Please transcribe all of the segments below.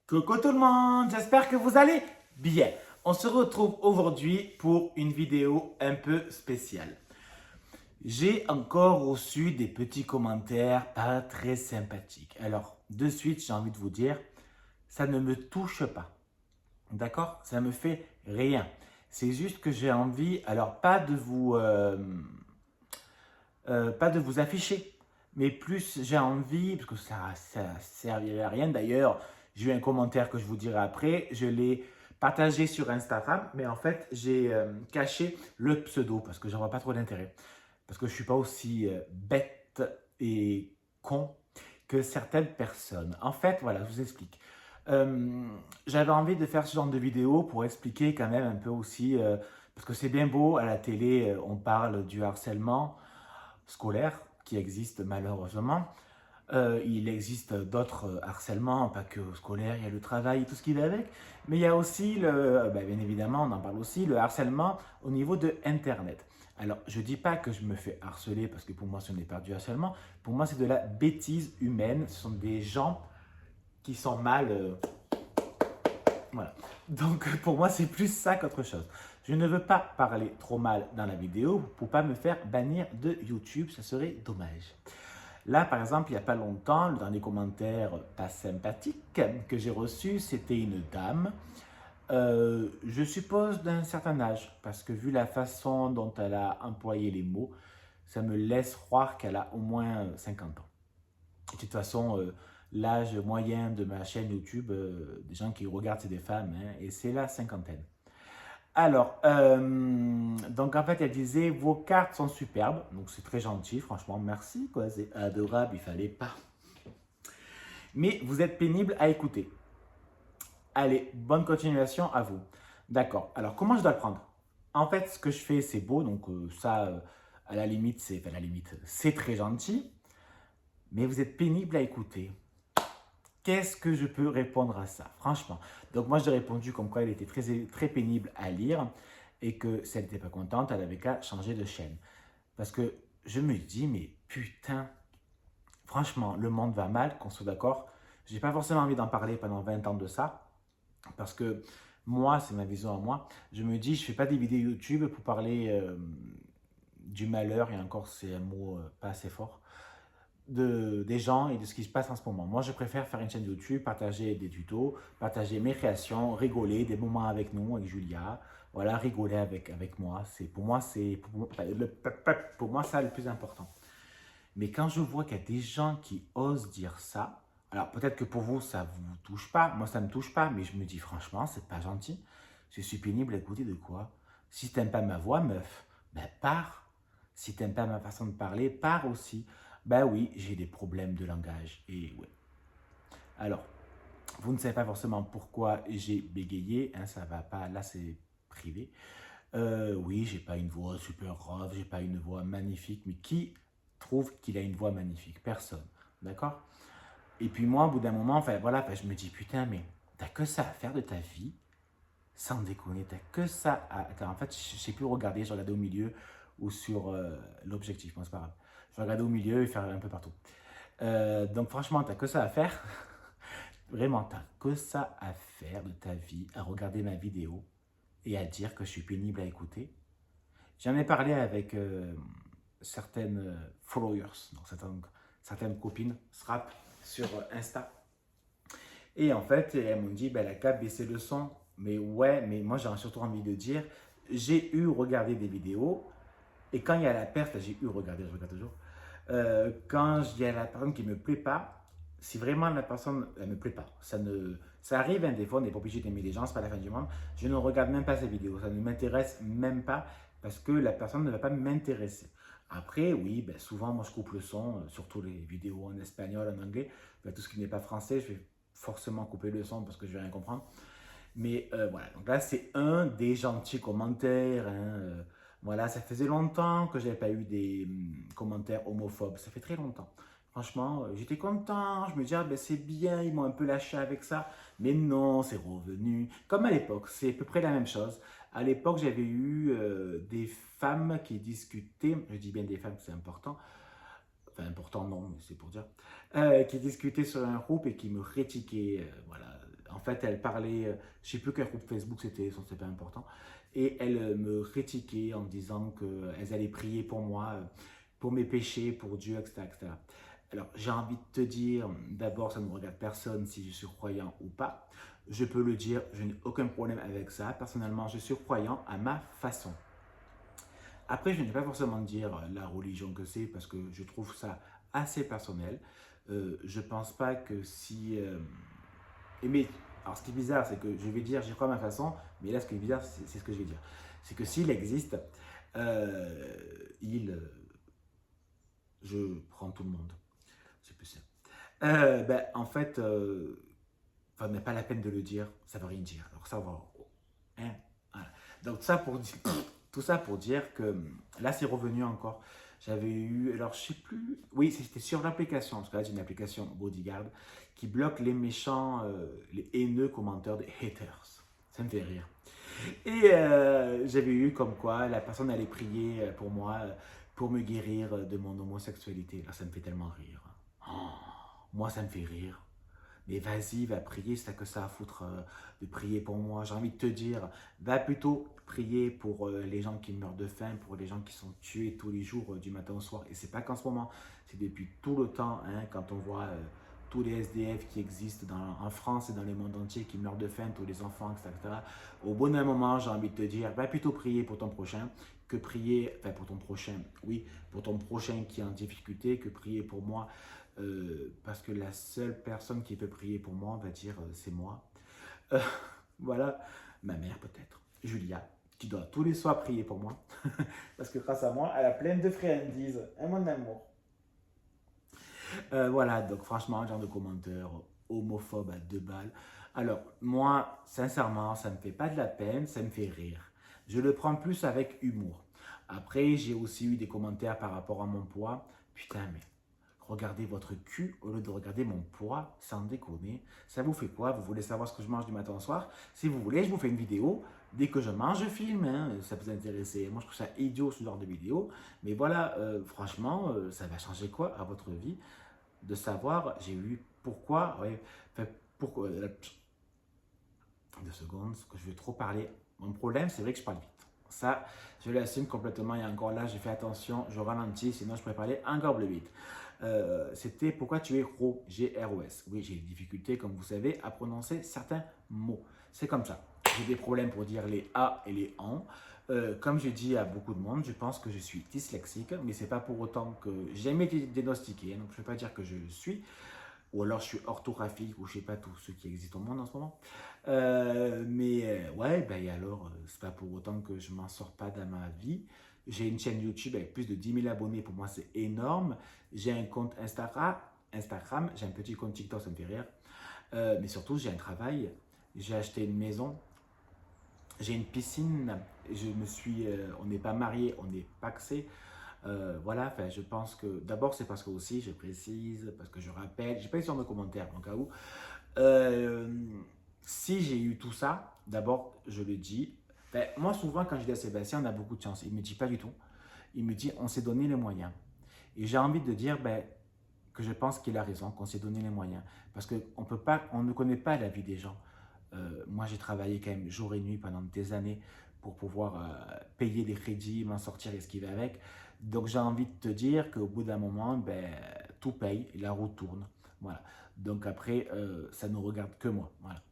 Coucou tout le monde, j'espère que vous allez bien. On se retrouve aujourd'hui pour une vidéo un peu spéciale. J'ai encore reçu des petits commentaires pas très sympathiques. Alors, de suite, j'ai envie de vous dire, ça ne me touche pas. D'accord? Ça me fait rien. C'est juste que j'ai envie, alors pas de vous afficher, mais plus j'ai envie, parce que ça servirait à rien. D'ailleurs, j'ai eu un commentaire que je vous dirai après, je l'ai partagé sur Instagram, mais en fait, j'ai caché le pseudo parce que j'en vois pas trop d'intérêt. Parce que je suis pas aussi bête et con que certaines personnes. En fait, voilà, je vous explique. Euh, J'avais envie de faire ce genre de vidéo pour expliquer quand même un peu aussi, parce que c'est bien beau, à la télé, on parle du harcèlement scolaire qui existe malheureusement. Il existe d'autres harcèlements, pas que scolaire, il y a le travail et tout ce qui va avec, mais il y a aussi, bien évidemment, on en parle aussi, le harcèlement au niveau de Internet. Alors, je ne dis pas que je me fais harceler parce que pour moi, ce n'est pas du harcèlement. Pour moi, c'est de la bêtise humaine. Ce sont des gens qui sont mal. Voilà. Donc, pour moi, c'est plus ça qu'autre chose. Je ne veux pas parler trop mal dans la vidéo pour pas me faire bannir de YouTube. Ça serait dommage. Là, par exemple, il n'y a pas longtemps, dans les commentaires pas sympathiques que j'ai reçus, c'était une dame, je suppose d'un certain âge, parce que vu la façon dont elle a employé les mots, ça me laisse croire qu'elle a au moins 50 ans. De toute façon, l'âge moyen de ma chaîne YouTube, des gens qui regardent, c'est des femmes, hein, et c'est la cinquantaine. Alors, donc en fait, elle disait, vos cartes sont superbes, donc c'est très gentil, franchement, merci, quoi, c'est adorable, il fallait pas. Mais vous êtes pénible à écouter. Allez, bonne continuation à vous. D'accord, alors comment je dois le prendre? En fait, ce que je fais, c'est beau, donc ça, à la limite, c'est très gentil, mais vous êtes pénible à écouter. Qu'est-ce que je peux répondre à ça, franchement? Donc moi, j'ai répondu comme quoi il était très pénible à lire et que si elle n'était pas contente, elle avait qu'à changer de chaîne. Parce que je me dis, mais putain, franchement, le monde va mal, qu'on soit d'accord. J'ai pas forcément envie d'en parler pendant 20 ans de ça, parce que moi, c'est ma vision à moi. Je me dis, je fais pas des vidéos YouTube pour parler du malheur, et encore, c'est un mot pas assez fort, des gens et de ce qui se passe en ce moment. Moi, je préfère faire une chaîne YouTube, partager des tutos, partager mes créations, rigoler, des moments avec nous, avec Julia, voilà, rigoler avec moi. Pour moi, ça le plus important. Mais quand je vois qu'il y a des gens qui osent dire ça, alors peut-être que pour vous, ça vous touche pas, moi ça ne me touche pas, mais je me dis franchement, c'est pas gentil. Je suis pénible à écouter de quoi? Si t'aimes pas ma voix, meuf, ben pars. Si t'aimes pas ma façon de parler, pars aussi. Ben oui, j'ai des problèmes de langage. Et ouais. Alors, vous ne savez pas forcément pourquoi j'ai bégayé, hein, ça va pas, là c'est privé. Oui, j'ai pas une voix super grave, j'ai pas une voix magnifique, mais qui trouve qu'il a une voix magnifique? Personne, d'accord? Et puis moi, au bout d'un moment, enfin voilà, enfin, je me dis putain, mais t'as que ça à faire de ta vie, sans déconner, t'as que ça à. Attends, en fait, je sais plus regarder, je regardais au milieu ou sur l'objectif, bon, c'est pas grave. Je regardais au milieu et faire un peu partout. Donc franchement, t'as que ça à faire. Vraiment, t'as que ça à faire de ta vie, à regarder ma vidéo et à dire que je suis pénible à écouter. J'en ai parlé avec certaines followers, donc certaines copines, Srap, sur Insta. Et en fait, elles m'ont dit, ben, la qu'à baisser le son. Mais ouais, mais moi j'ai surtout envie de dire, j'ai eu regardé des vidéos, et quand il y a la perte, j'ai eu regardé, je regarde toujours, quand il y a la personne qui ne me plaît pas, si vraiment la personne ne me plaît pas, ça arrive, hein, des fois on n'est pas obligé d'aimer les gens, c'est pas la fin du monde, je ne regarde même pas ces vidéos, ça ne m'intéresse même pas parce que la personne ne va pas m'intéresser. Après, oui, ben, souvent moi je coupe le son, surtout les vidéos en espagnol, en anglais, ben, tout ce qui n'est pas français, je vais forcément couper le son parce que je vais rien comprendre. Mais voilà, donc là c'est un des gentils commentaires, hein, voilà, ça faisait longtemps que j'avais pas eu des commentaires homophobes. Ça fait très longtemps. Franchement, j'étais content. Je me disais, ah, ben, c'est bien, ils m'ont un peu lâché avec ça. Mais non, c'est revenu. Comme à l'époque, c'est à peu près la même chose. À l'époque, j'avais eu des femmes qui discutaient, je dis bien des femmes, c'est important. Enfin, important, non, mais c'est pour dire. Qui discutaient sur un groupe et qui me critiquaient. Voilà. fait, elle parlait, je sais plus quel groupe Facebook c'était, c'est pas important. Et elle me critiquait en me disant qu'elles allaient prier pour moi, pour mes péchés, pour Dieu, etc. etc. Alors, j'ai envie de te dire, d'abord, ça ne me regarde personne si je suis croyant ou pas. Je peux le dire, je n'ai aucun problème avec ça. Personnellement, je suis croyant à ma façon. Après, je ne vais pas forcément dire la religion que c'est parce que je trouve ça assez personnel. Je pense pas que si... mais, alors, ce qui est bizarre, c'est que je vais dire j'ai crois à ma façon, mais là, ce qui est bizarre, c'est ce que je vais dire. C'est que s'il existe, euh, je prends tout le monde. C'est plus ça. En fait, enfin, n'est pas la peine de le dire, ça ne veut rien dire. Alors ça va. Hein, voilà. Donc tout ça pour dire que là, c'est revenu encore. J'avais eu, alors je sais plus, oui, c'était sur l'application, parce que là, j'ai une application Bodyguard qui bloque les méchants, les haineux commentaires des haters. Ça me fait rire. Et j'avais eu comme quoi la personne allait prier pour moi, pour me guérir de mon homosexualité. Là, ça me fait tellement rire. Oh, moi, ça me fait rire. Mais vas-y, va prier, c'est que ça à foutre de prier pour moi. J'ai envie de te dire, va plutôt prier pour les gens qui meurent de faim, pour les gens qui sont tués tous les jours du matin au soir. Et c'est pas qu'en ce moment, c'est depuis tout le temps, hein, quand on voit tous les SDF qui existent en France et dans le monde entier, qui meurent de faim, tous les enfants, etc. Au bon d'un moment, j'ai envie de te dire, va plutôt prier pour ton prochain que prier, enfin pour ton prochain, oui, pour ton prochain qui est en difficulté, que prier pour moi. Parce que la seule personne qui peut prier pour moi, on va dire, c'est moi. Euh, voilà, ma mère peut-être, Julia, qui doit tous les soirs prier pour moi. Parce que grâce à moi, elle a plein de friandises, un mon amour. Voilà, donc franchement, genre de commentaires homophobes à 2 balles. Alors, moi, sincèrement, ça ne me fait pas de la peine, ça me fait rire. Je le prends plus avec humour. Après, j'ai aussi eu des commentaires par rapport à mon poids. Putain, mais regardez votre cul au lieu de regarder mon poids, sans déconner. Ça vous fait quoi? Vous voulez savoir ce que je mange du matin au soir? Si vous voulez, je vous fais une vidéo. Dès que je mange, je filme. Hein. Ça peut vous intéresser. Moi, je trouve ça idiot, ce genre de vidéo. Mais voilà, franchement, ça va changer quoi à votre vie? De savoir, j'ai eu pourquoi, ouais, enfin, pourquoi, 2 secondes, que je vais trop parler. Mon problème, c'est vrai que je parle vite. Ça, je l'assume complètement et encore là, j'ai fait attention, je ralentis, sinon je pourrais parler encore plus vite. C'était pourquoi tu es ro, G-R-O-S. Oui, j'ai des difficultés, comme vous savez, à prononcer certains mots. C'est comme ça. J'ai des problèmes pour dire les A et les AN. Comme je dis à beaucoup de monde, je pense que je suis dyslexique, mais c'est pas pour autant que j'ai jamais été diagnostiqué, donc je ne peux pas dire que je le suis, ou alors je suis orthographique, ou je sais pas tout ce qui existe au monde en ce moment. Ouais, ben et alors, c'est pas pour autant que je m'en sors pas dans ma vie. J'ai une chaîne YouTube avec plus de 10 000 abonnés, pour moi c'est énorme. J'ai un compte Instagram, j'ai un petit compte TikTok, ça me fait rire. Mais surtout, j'ai un travail, j'ai acheté une maison, j'ai une piscine, on n'est pas mariés, on est paxés. Voilà, enfin, je pense que d'abord c'est parce que aussi je précise, parce que je rappelle, j'ai pas eu sur mes commentaires en cas où. Euh, Si j'ai eu tout ça, d'abord je le dis. Ben, moi souvent quand je dis à Sébastien on a beaucoup de chance, il me dit pas du tout. Il me dit on s'est donné les moyens. Et j'ai envie de dire ben, que je pense qu'il a raison, qu'on s'est donné les moyens. Parce qu'on peut pas, on ne connaît pas la vie des gens. Moi, j'ai travaillé quand même jour et nuit pendant des années pour pouvoir payer des crédits, m'en sortir et ce qui va avec. Donc, j'ai envie de te dire qu'au bout d'un moment, ben, tout paye et la roue tourne. Voilà. Donc, après, ça ne regarde que moi. Voilà.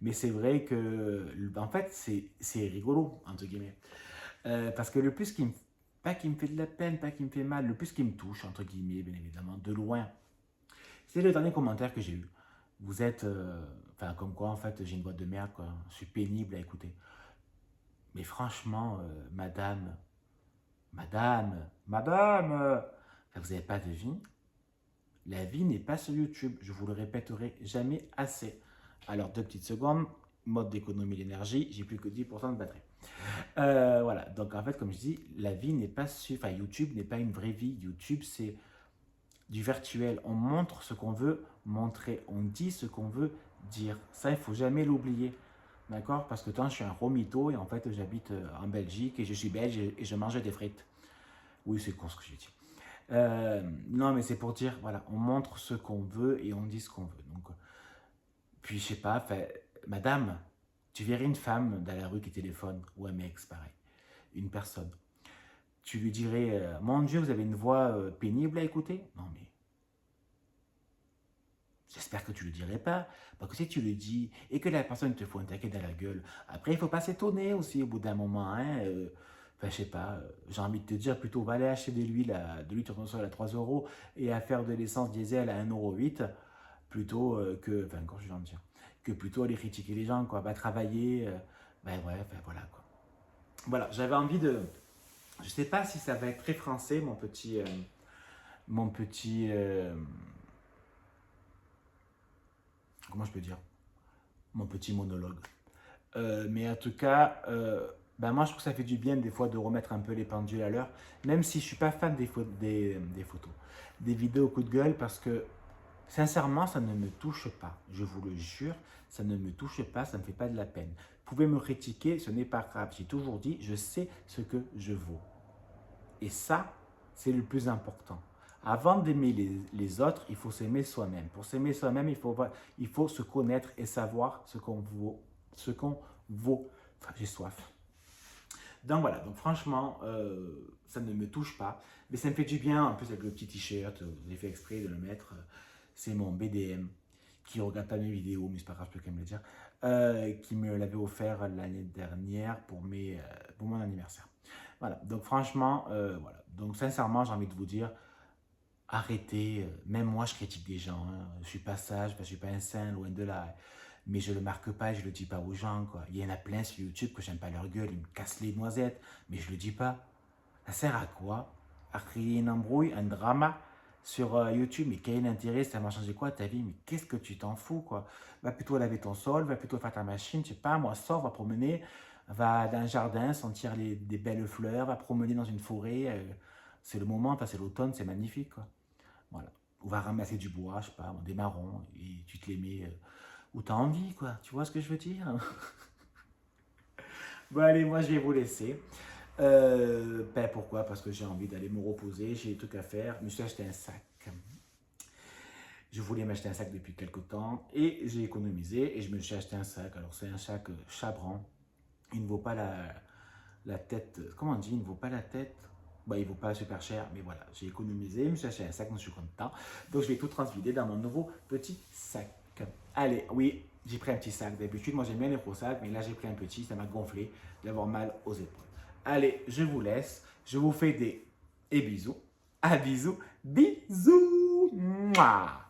Mais c'est vrai que, en fait, c'est rigolo, entre guillemets. Parce que le plus qui me, pas qui me fait de la peine, pas qui me fait mal, le plus qui me touche, entre guillemets, bien évidemment, de loin, c'est le dernier commentaire que j'ai eu. Vous êtes, enfin, comme quoi, en fait, j'ai une voix de merde, quoi. Je suis pénible à écouter. Mais franchement, madame, vous n'avez pas de vie. La vie n'est pas sur YouTube. Je vous le répéterai jamais assez. Alors, 2 petites secondes. Mode d'économie d'énergie. J'ai plus que 10% de batterie. Voilà. Donc, en fait, comme je dis, la vie n'est pas sur... Enfin, YouTube n'est pas une vraie vie. YouTube, c'est du virtuel. On montre ce qu'on veut montrer. On dit ce qu'on veut dire. Ça, il ne faut jamais l'oublier. D'accord? Parce que quand je suis un romito et en fait, j'habite en Belgique et je suis belge et je mange des frites. Oui, c'est con ce que j'ai dit. Non, mais c'est pour dire, voilà, on montre ce qu'on veut et on dit ce qu'on veut. Donc, puis je sais pas, Madame, tu verrais une femme dans la rue qui téléphone, ou un mec, c'est pareil, une personne. Tu lui dirais, mon Dieu, vous avez une voix pénible à écouter? Non, mais j'espère que tu ne le dirais pas. Parce que si tu le dis et que la personne te fout un taquet dans la gueule, après, il ne faut pas s'étonner aussi au bout d'un moment. Hein, enfin, je sais pas, j'ai envie de te dire plutôt, va aller acheter de l'huile tournesol à 3 euros et à faire de l'essence diesel à 1,08 € plutôt que, enfin, quand je viens de dire, que plutôt aller critiquer les gens, quoi. Va travailler, ben bref, ben voilà, quoi. Voilà, j'avais envie de. Je sais pas si ça va être très français, mon petit, comment je peux dire, mon petit monologue. Mais en tout cas, ben moi je trouve que ça fait du bien des fois de remettre un peu les pendules à l'heure, même si je suis pas fan des photos, des vidéos coup de gueule, parce que sincèrement ça ne me touche pas. Je vous le jure, ça ne me touche pas, ça ne me fait pas de la peine. Vous pouvez me critiquer, ce n'est pas grave. J'ai toujours dit, je sais ce que je vaux. Et ça, c'est le plus important. Avant d'aimer les autres, il faut s'aimer soi-même. Pour s'aimer soi-même, il faut se connaître et savoir ce qu'on vaut. Ce qu'on vaut. Enfin, j'ai soif. Donc voilà, donc franchement, ça ne me touche pas. Mais ça me fait du bien, en plus avec le petit t-shirt, j'ai fait exprès de le mettre. C'est mon BDM qui regarde pas mes vidéos, mais c'est pas grave, je peux quand même le dire, qui me l'avait offert l'année dernière pour mon anniversaire. Voilà, donc franchement, voilà. Donc sincèrement, j'ai envie de vous dire, arrêtez. Même moi, je critique des gens. Hein. Je suis pas sage, je suis pas un saint, loin de là. Mais je le marque pas et je le dis pas aux gens. Quoi. Il y en a plein sur YouTube que j'aime pas leur gueule, ils me cassent les noisettes, mais je le dis pas. Ça sert à quoi? À créer une embrouille, un drama sur YouTube, mais quel intérêt, ça m'a changé quoi ta vie? Mais qu'est-ce que tu t'en fous, quoi? Va plutôt laver ton sol, va plutôt faire ta machine, je sais pas, moi, sors, va promener, va dans un jardin, sentir des belles fleurs, va promener dans une forêt. C'est le moment, c'est l'automne, c'est magnifique, quoi. Voilà. Ou va ramasser du bois, je sais pas, des marrons, et tu te les mets où tu as envie, quoi. Tu vois ce que je veux dire? Bon, allez, moi, je vais vous laisser. Ben, pourquoi? Parce que j'ai envie d'aller me reposer, j'ai des trucs à faire. Je me suis acheté un sac. Je voulais m'acheter un sac depuis quelques temps et j'ai économisé et je me suis acheté un sac. Alors, c'est un sac Chabran. Il ne vaut pas la tête. Comment on dit? Il ne vaut pas la tête. Bah, il ne vaut pas super cher, mais voilà, j'ai économisé, je me suis acheté un sac, je suis content. Donc, je vais tout transvider dans mon nouveau petit sac. Allez, oui, j'ai pris un petit sac. D'habitude, moi, j'aime bien les gros sacs, mais là, j'ai pris un petit, ça m'a gonflé d'avoir mal aux épaules. Allez, je vous laisse. Je vous fais des bisous. À bisous. Bisous. Mouah.